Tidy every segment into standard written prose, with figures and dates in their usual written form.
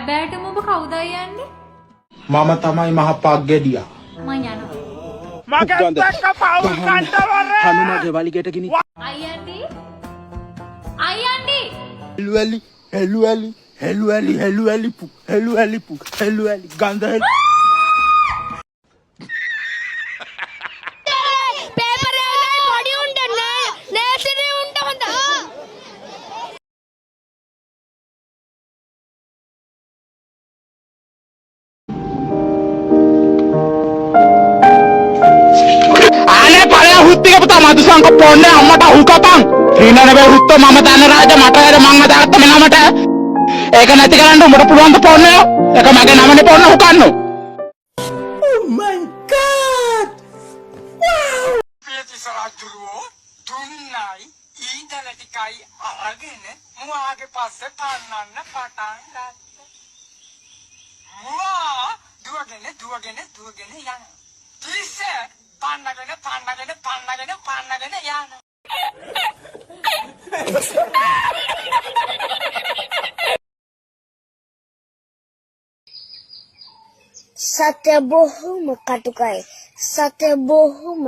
හැබෑටම ඔබ කවුද යන්නේ? මම තමයි මහපාග්ගෙඩියා. මං යනවා. මගේ දැක්ක පවුල් කණ්ඩවර හනුමගේ වලිගයට ගිනි අයියන්ඩි අයියන්ඩි හෙළුවැලි ගන්ධ පේපර් එකේ පොඩි උන්ට නේසිරි උන්ට හොඳ ආනේ පළය හුත්තික පුතා මදුසංක පොන්නේ අම්මට හුකපන් ඊනනේ හුත්ත මම දන්න රාජ මට වැඩ මං අදාගත්ත මේ නමට ඒක නැති කරන්න උඹට පුළුවන් ද පොන්නේ ඒක මගේ නමනේ පොන්න හුකන්න Oh my god! පියතිසරාජුරෝ තුන්නයි ඊදල ටිකයි අරගෙන මුවාගේ පස්සේ පන්නන්න පටන් ගත්තා. මුවා දුවගෙන යනවා. තිස්සේ පන්නගෙන යනවා. සත්‍ය බොහොම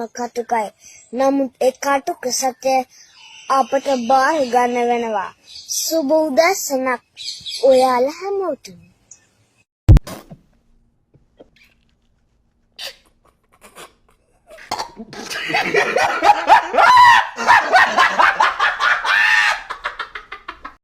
කටුකයි. නමුත් ඒ කටුක සත්‍ය අපට බාර ගන්න වෙනවා. සුබ උදැසනක් ඔයාලා හැමෝටම.